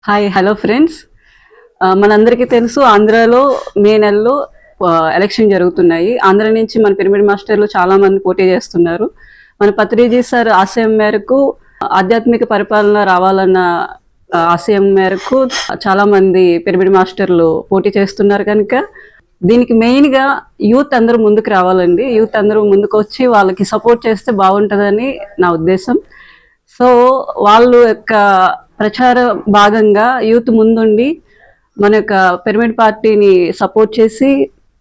Hi hello friends. మనందరికీ తెలుసు ఆంధ్రాలో మే నెలలో ఎలక్షన్ జరుగుతున్నాయి. ఆంధ్ర నుంచి మన పిరమిడ్ మాస్టర్లు చాలా మంది పోటీ చేస్తున్నారు. మన పత్రిజీ సార్ ఆశయం మేరకు ఆధ్యాత్మిక పరిపాలన రావాలన్న ఆశయం మేరకు చాలా మంది పిరమిడ్ మాస్టర్లు పోటీ చేస్తున్నారు. కనుక దీనికి మెయిన్గా యూత్ అందరూ ముందుకు రావాలండి. యూత్ అందరూ ముందుకు వచ్చి వాళ్ళకి సపోర్ట్ చేస్తే బాగుంటుందని నా ఉద్దేశం. సో వాళ్ళు యొక్క ప్రచార భాగంగా యూత్ ముందుండి మన యొక్క పిరమిడ్ పార్టీని సపోర్ట్ చేసి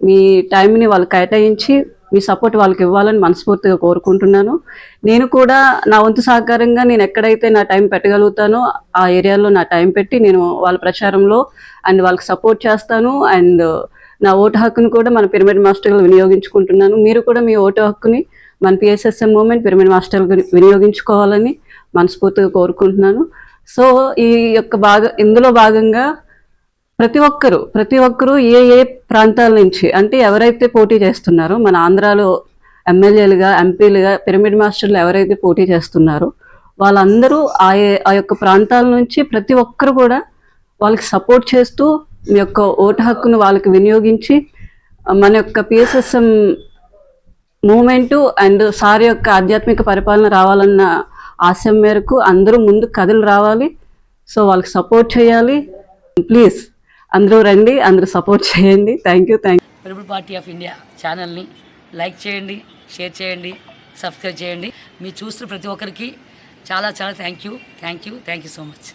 మీ టైంని వాళ్ళకి కేటాయించి మీ సపోర్ట్ వాళ్ళకి ఇవ్వాలని మనస్ఫూర్తిగా కోరుకుంటున్నాను. నేను కూడా నా వంతు సహకారంగా నేను ఎక్కడైతే నా టైం పెట్టగలుగుతానో ఆ ఏరియాలో నా టైం పెట్టి నేను వాళ్ళ ప్రచారంలో అండ్ వాళ్ళకి సపోర్ట్ చేస్తాను. అండ్ నా ఓటు హక్కును కూడా మన పిరమిడ్ మాస్టర్లు వినియోగించుకుంటున్నాను. మీరు కూడా మీ ఓటు హక్కుని మన పిఎస్ఎస్ఎం మూవ్మెంట్ పిరమిడ్ మాస్టర్లు వినియోగించుకోవాలని మనస్ఫూర్తిగా కోరుకుంటున్నాను. సో ఈ యొక్క ఇందులో భాగంగా ప్రతి ఒక్కరూ ఏ ఏ ప్రాంతాల నుంచి అంటే ఎవరైతే పోటీ చేస్తున్నారో మన ఆంధ్రాలో ఎమ్మెల్యేలుగా ఎంపీలుగా పిరమిడ్ మాస్టర్లు ఎవరైతే పోటీ చేస్తున్నారో వాళ్ళందరూ ఆ యొక్క ప్రాంతాల నుంచి ప్రతి ఒక్కరు కూడా వాళ్ళకి సపోర్ట్ చేస్తూ మీ యొక్క ఓటు హక్కును వాళ్ళకి వినియోగించి మన యొక్క పిఎస్ఎస్ఎం మూమెంటు అండ్ సార్ యొక్క ఆధ్యాత్మిక పరిపాలన రావాలన్న ఆశయం మేరకు అందరూ ముందు కథలు రావాలి. సో వాళ్ళకి సపోర్ట్ చేయాలి. ప్లీజ్ అందరూ రండి, అందరూ సపోర్ట్ చేయండి. Thank you. Pyramid party of India ఛానల్ని లైక్ చేయండి, షేర్ చేయండి, సబ్స్క్రైబ్ చేయండి. మీరు చూస్తున్న ప్రతి ఒక్కరికి చాలా చాలా థ్యాంక్ యూ సో మచ్.